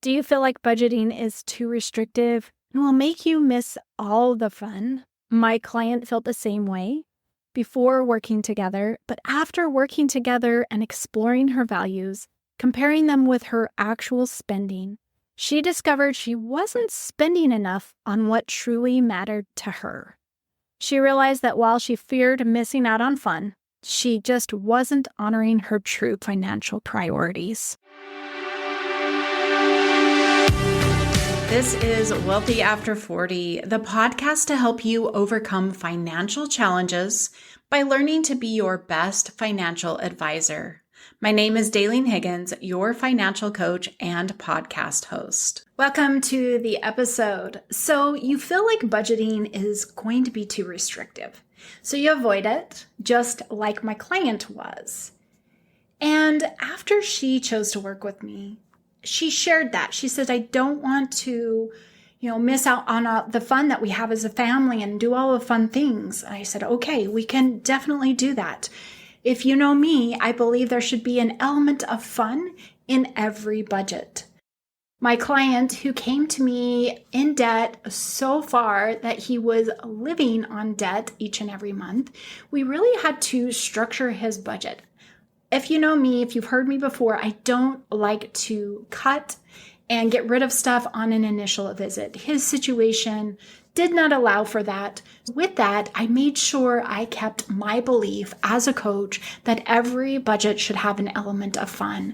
Do you feel like budgeting is too restrictive and will make you miss all the fun? My client felt the same way before working together, but after working together and exploring her values, comparing them with her actual spending, she discovered she wasn't spending enough on what truly mattered to her. She realized that while she feared missing out on fun, she just wasn't honoring her true financial priorities. This is Wealthy After 40, the podcast to help you overcome financial challenges by learning to be your best financial advisor. My name is Daleen Higgins, your financial coach and podcast host. Welcome to the episode. So you feel like budgeting is going to be too restrictive. So you avoid it, just like my client was. And after she chose to work with me, she shared that. She said, I don't want to, miss out on the fun that we have as a family and do all the fun things. And I said, okay, we can definitely do that. If you know me, I believe there should be an element of fun in every budget. My client, who came to me in debt so far that he was living on debt each and every month, we really had to structure his budget. If you know me, if you've heard me before, I don't like to cut and get rid of stuff on an initial visit. His situation did not allow for that. With that, I made sure I kept my belief as a coach that every budget should have an element of fun.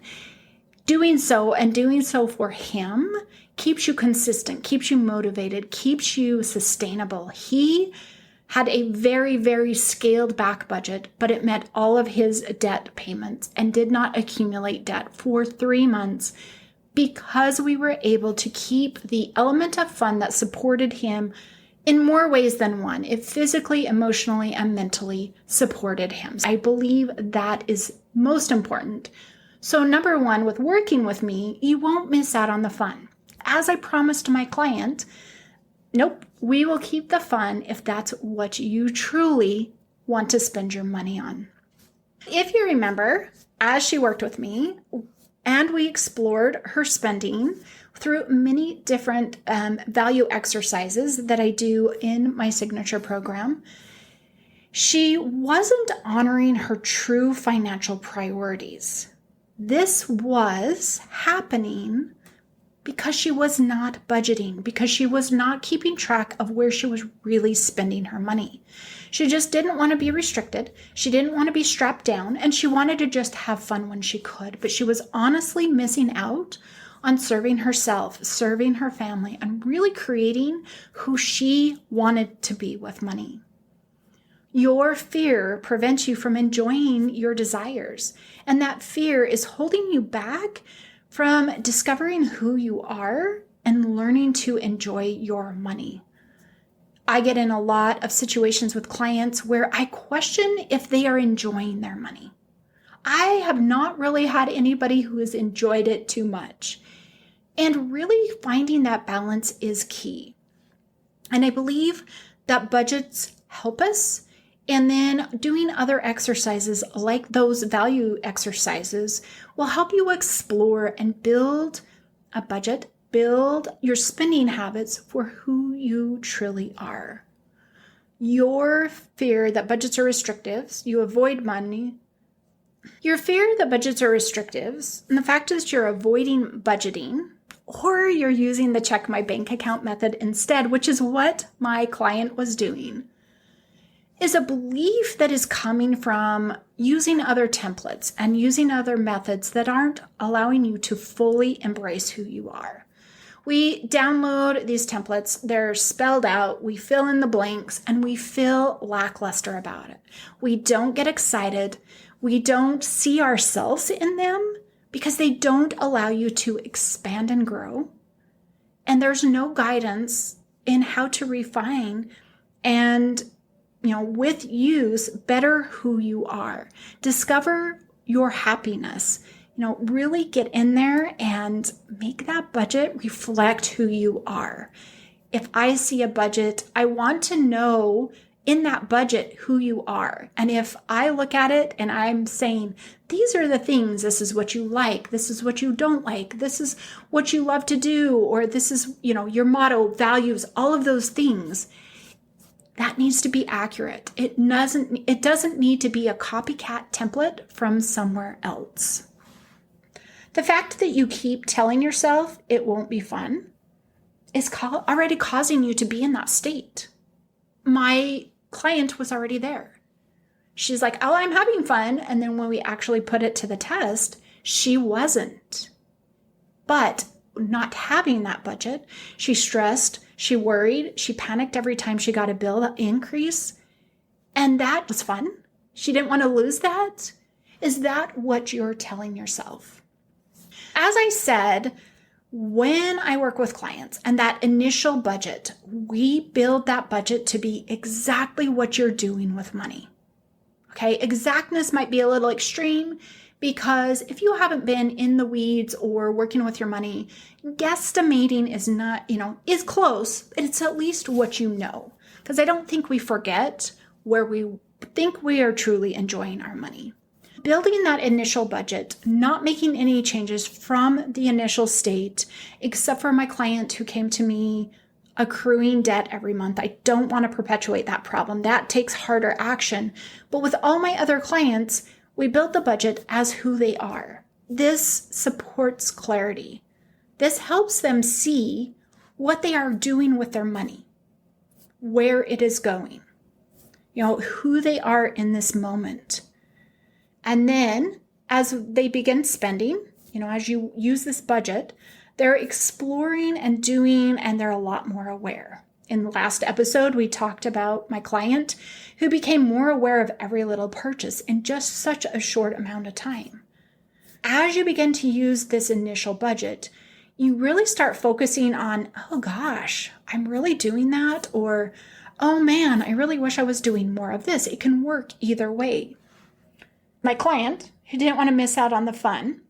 Doing so for him keeps you consistent, keeps you motivated, keeps you sustainable. He had a very, very scaled back budget, but it met all of his debt payments and did not accumulate debt for 3 months because we were able to keep the element of fun that supported him in more ways than one. It physically, emotionally, and mentally supported him. I believe that is most important. So number one, with working with me, you won't miss out on the fun. As I promised my client, nope, we will keep the fun if that's what you truly want to spend your money on. If you remember, as she worked with me and we explored her spending through many different value exercises that I do in my signature program, she wasn't honoring her true financial priorities. This was happening because she was not budgeting, because she was not keeping track of where she was really spending her money. She just didn't want to be restricted. She didn't want to be strapped down, and she wanted to just have fun when she could. But she was honestly missing out on serving herself, serving her family, and really creating who she wanted to be with money. Your fear prevents you from enjoying your desires, and that fear is holding you back from discovering who you are and learning to enjoy your money. I get in a lot of situations with clients where I question if they are enjoying their money. I have not really had anybody who has enjoyed it too much. And really finding that balance is key. And I believe that budgets help us. And then doing other exercises like those value exercises will help you explore and build a budget, build your spending habits for who you truly are. Your fear that budgets are restrictive, you avoid money. Your fear that budgets are restrictive, and the fact is you're avoiding budgeting, or you're using the check my bank account method instead, which is what my client was doing, is a belief that is coming from using other templates and using other methods that aren't allowing you to fully embrace who you are. We download these templates, they're spelled out, we fill in the blanks, and we feel lackluster about it. We don't get excited, we don't see ourselves in them because they don't allow you to expand and grow. And there's no guidance in how to refine and with use, better who you are. Discover your happiness. Really get in there and make that budget reflect who you are. If I see a budget, I want to know in that budget who you are. And if I look at it and I'm saying, these are the things, this is what you like, this is what you don't like, this is what you love to do, or this is, your motto, values, all of those things, that needs to be accurate. It doesn't need to be a copycat template from somewhere else. The fact that you keep telling yourself it won't be fun is already causing you to be in that state. My client was already there. She's like, oh, I'm having fun. And then when we actually put it to the test, she wasn't. But not having that budget, she stressed, she worried, she panicked every time she got a bill increase. And that was fun. She didn't want to lose that. Is that what you're telling yourself? As I said, when I work with clients and that initial budget, we build that budget to be exactly what you're doing with money. Okay, exactness might be a little extreme because if you haven't been in the weeds or working with your money, guesstimating is not, is close. It's at least what you know. Because I don't think we forget where we think we are truly enjoying our money. Building that initial budget, not making any changes from the initial state, except for my client who came to me accruing debt every month. I don't want to perpetuate that problem. That takes harder action. But with all my other clients, we build the budget as who they are. This supports clarity. This helps them see what they are doing with their money, where it is going, who they are in this moment. And then as they begin spending, as you use this budget, they're exploring and doing, and they're a lot more aware. In the last episode, we talked about my client who became more aware of every little purchase in just such a short amount of time. As you begin to use this initial budget, you really start focusing on, oh gosh, I'm really doing that, or oh man, I really wish I was doing more of this. It can work either way. My client, who didn't want to miss out on the fun,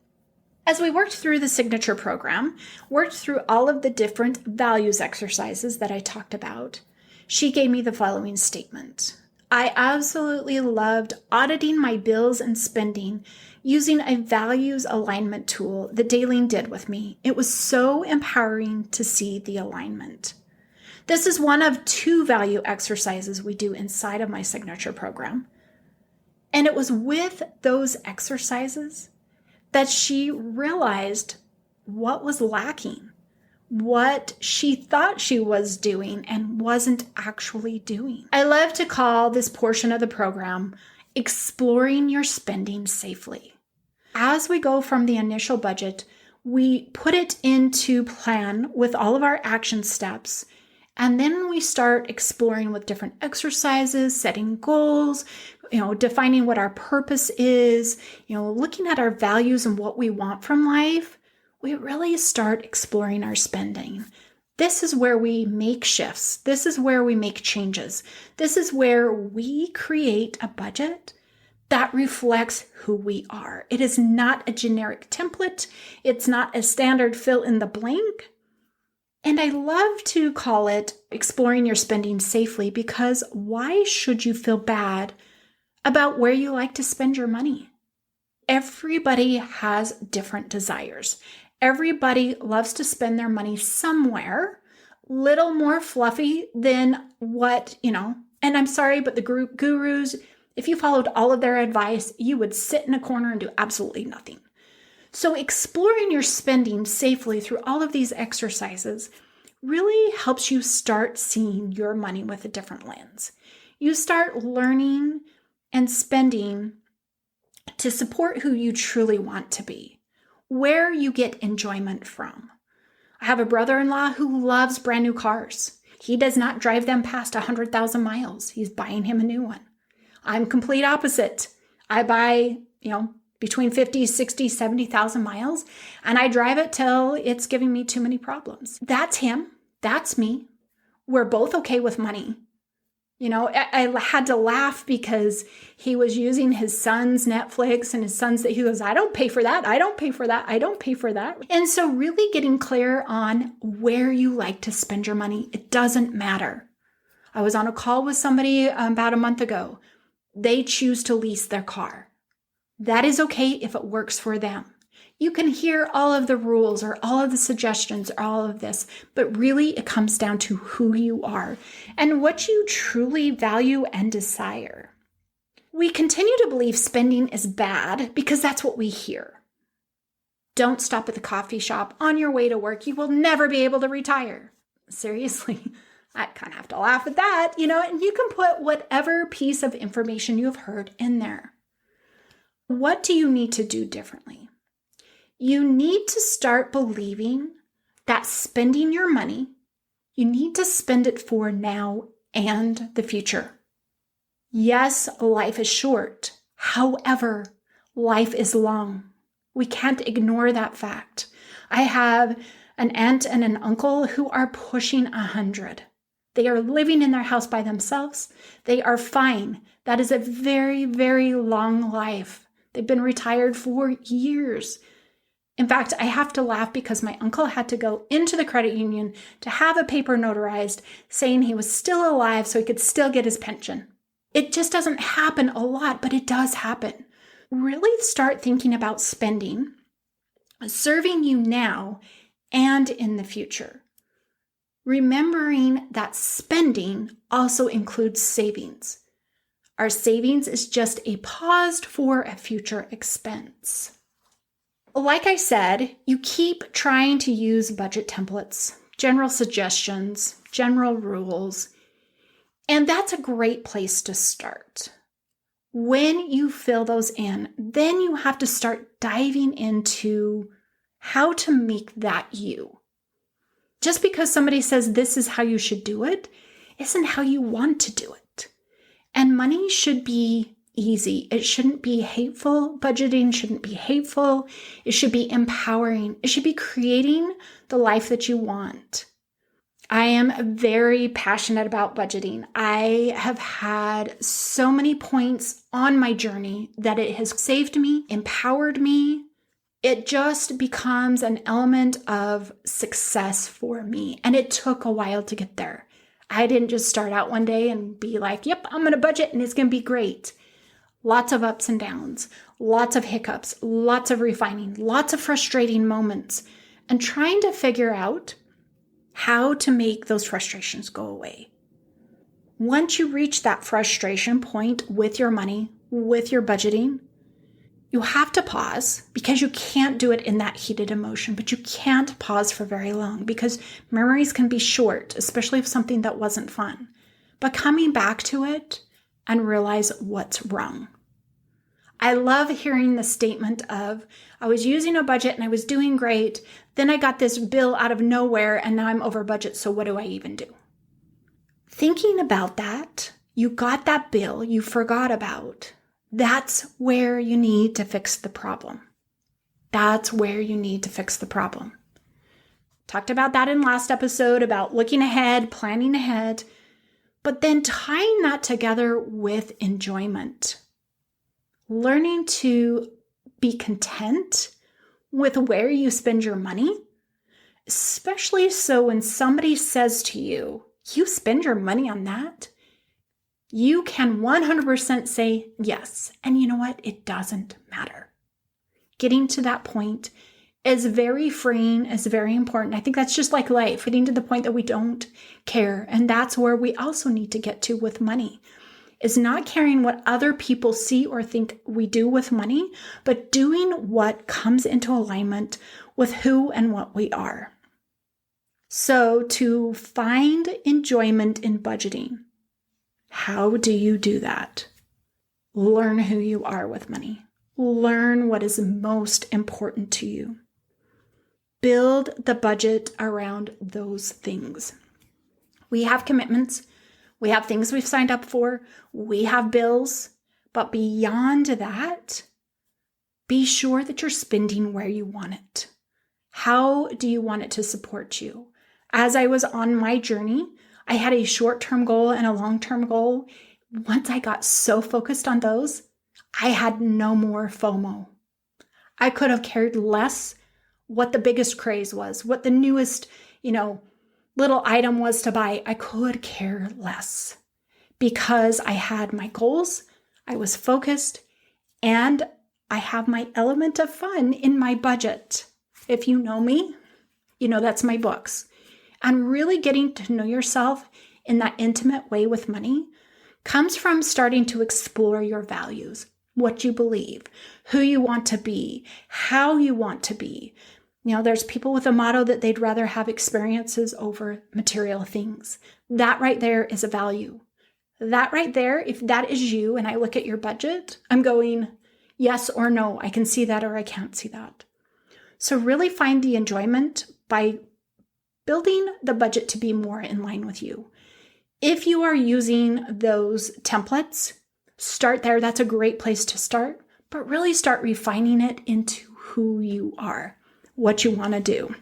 as we worked through the signature program, worked through all of the different values exercises that I talked about, she gave me the following statement. I absolutely loved auditing my bills and spending using a values alignment tool that Daleen did with me. It was so empowering to see the alignment. This is one of 2 value exercises we do inside of my signature program. And it was with those exercises that she realized what was lacking, what she thought she was doing and wasn't actually doing. I love to call this portion of the program exploring your spending safely. As we go from the initial budget, we put it into plan with all of our action steps. And then we start exploring with different exercises, setting goals, defining what our purpose is, looking at our values and what we want from life. We really start exploring our spending. This is where we make shifts. This is where we make changes. This is where we create a budget that reflects who we are. It is not a generic template. It's not a standard fill in the blank. And I love to call it exploring your spending safely because why should you feel bad about where you like to spend your money? Everybody has different desires. Everybody loves to spend their money somewhere, little more fluffy than what, and I'm sorry, but the gurus, if you followed all of their advice, you would sit in a corner and do absolutely nothing. So exploring your spending safely through all of these exercises really helps you start seeing your money with a different lens. You start learning and spending to support who you truly want to be, where you get enjoyment from. I have a brother-in-law who loves brand new cars. He does not drive them past 100,000 miles. He's buying him a new one. I'm complete opposite. I buy, between 50, 60, 70,000 miles, and I drive it till it's giving me too many problems. That's him. That's me. We're both okay with money. I had to laugh because he was using his son's Netflix and his son's, he goes, I don't pay for that. I don't pay for that. I don't pay for that. And so really getting clear on where you like to spend your money. It doesn't matter. I was on a call with somebody about a month ago. They choose to lease their car. That is okay if it works for them. You can hear all of the rules or all of the suggestions or all of this, but really it comes down to who you are and what you truly value and desire. We continue to believe spending is bad because that's what we hear. Don't stop at the coffee shop on your way to work. You will never be able to retire. Seriously, I kind of have to laugh at that, and you can put whatever piece of information you have heard in there. What do you need to do differently? You need to start believing that spending your money, you need to spend it for now and the future. Yes, life is short. However, life is long. We can't ignore that fact. I have an aunt and an uncle who are pushing 100. They are living in their house by themselves. They are fine. That is a very, very long life. They've been retired for years. In fact, I have to laugh because my uncle had to go into the credit union to have a paper notarized saying he was still alive so he could still get his pension. It just doesn't happen a lot, but it does happen. Really start thinking about spending, serving you now and in the future. Remembering that spending also includes savings. Our savings is just a pause for a future expense. Like I said, you keep trying to use budget templates, general suggestions, general rules, and that's a great place to start. When you fill those in, then you have to start diving into how to make that you. Just because somebody says this is how you should do it, isn't how you want to do it. And money should be easy. It shouldn't be hateful. Budgeting shouldn't be hateful. It should be empowering. It should be creating the life that you want. I am very passionate about budgeting. I have had so many points on my journey that it has saved me, empowered me. It just becomes an element of success for me. And it took a while to get there. I didn't just start out one day and be like, yep, I'm going to budget and it's going to be great. Lots of ups and downs, lots of hiccups, lots of refining, lots of frustrating moments, and trying to figure out how to make those frustrations go away. Once you reach that frustration point with your money, with your budgeting, you have to pause because you can't do it in that heated emotion, but you can't pause for very long because memories can be short, especially if something that wasn't fun. But coming back to it and realize what's wrong. I love hearing the statement of, I was using a budget and I was doing great. Then I got this bill out of nowhere and now I'm over budget. So what do I even do? Thinking about that, you got that bill you forgot about. That's where you need to fix the problem. That's where you need to fix the problem. Talked about that in last episode about looking ahead, planning ahead, but then tying that together with enjoyment. Learning to be content with where you spend your money, especially so when somebody says to you, you spend your money on that, you can 100% say yes. And you know what? It doesn't matter. Getting to that point is very freeing, is very important. I think that's just like life, getting to the point that we don't care. And that's where we also need to get to with money. Is not caring what other people see or think we do with money, but doing what comes into alignment with who and what we are. So to find enjoyment in budgeting, how do you do that? Learn who you are with money. Learn what is most important to you. Build the budget around those things. We have commitments. We have things we've signed up for. We have bills. But beyond that, be sure that you're spending where you want it. How do you want it to support you? As I was on my journey, I had a short-term goal and a long-term goal. Once I got so focused on those, I had no more FOMO. I could have cared less what the biggest craze was, what the newest, little item was to buy, I could care less because I had my goals, I was focused, and I have my element of fun in my budget. If you know me, you know that's my books. And really getting to know yourself in that intimate way with money comes from starting to explore your values, what you believe, who you want to be, how you want to be. There's people with a motto that they'd rather have experiences over material things. That right there is a value. That right there, if that is you and I look at your budget, I'm going, yes or no, I can see that or I can't see that. So really find the enjoyment by building the budget to be more in line with you. If you are using those templates, start there. That's a great place to start, but really start refining it into who you are, what you want to do.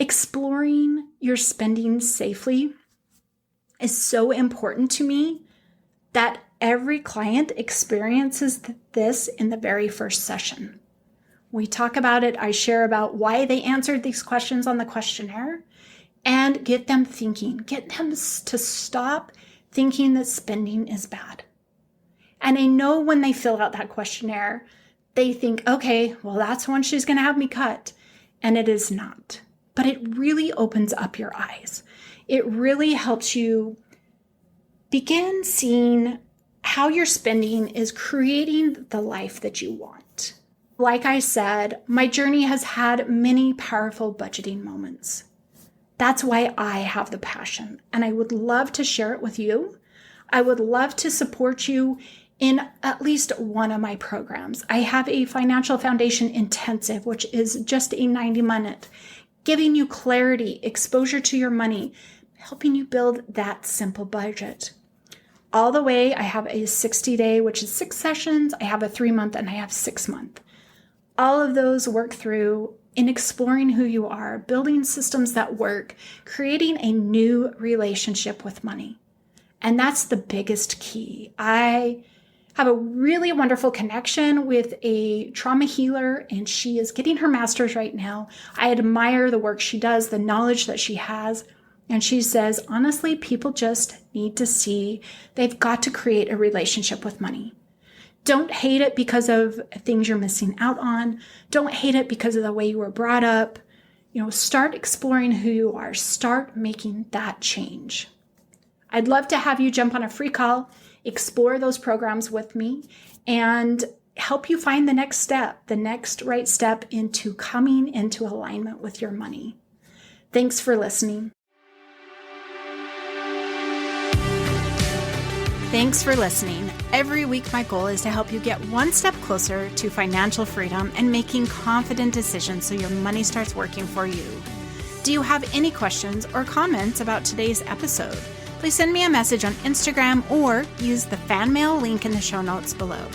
Exploring your spending safely is so important to me that every client experiences this in the very first session. We talk about it. I share about why they answered these questions on the questionnaire and get them thinking, get them to stop thinking that spending is bad. And I know when they fill out that questionnaire, they think, okay, well, that's when she's going to have me cut. And it is not. But it really opens up your eyes. It really helps you begin seeing how your spending is creating the life that you want. Like I said, my journey has had many powerful budgeting moments. That's why I have the passion, and I would love to share it with you. I would love to support you in at least one of my programs. I have a financial foundation intensive, which is just a 90-minute, giving you clarity, exposure to your money, helping you build that simple budget. All the way, I have a 60-day, which is 6 sessions. I have a 3-month, and I have 6-month. All of those work through in exploring who you are, building systems that work, creating a new relationship with money. And that's the biggest key. I have a really wonderful connection with a trauma healer, and she is getting her master's right now. I admire the work she does, the knowledge that she has. And she says, honestly, people just need to see they've got to create a relationship with money. Don't hate it because of things you're missing out on. Don't hate it because of the way you were brought up. Start exploring who you are. Start making that change. I'd love to have you jump on a free call, explore those programs with me, and help you find the next step, the next right step into coming into alignment with your money. Thanks for listening. Thanks for listening. Every week, my goal is to help you get one step closer to financial freedom and making confident decisions so your money starts working for you. Do you have any questions or comments about today's episode? Please send me a message on Instagram or use the fan mail link in the show notes below.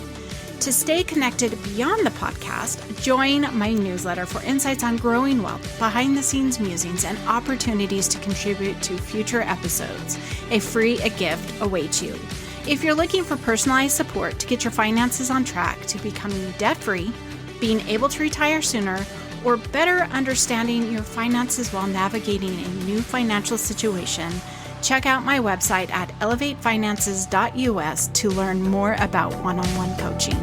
To stay connected beyond the podcast, join my newsletter for insights on growing wealth, behind-the-scenes musings, and opportunities to contribute to future episodes. A free gift awaits you. If you're looking for personalized support to get your finances on track to becoming debt-free, being able to retire sooner, or better understanding your finances while navigating a new financial situation, check out my website at elevatefinances.us to learn more about one-on-one coaching.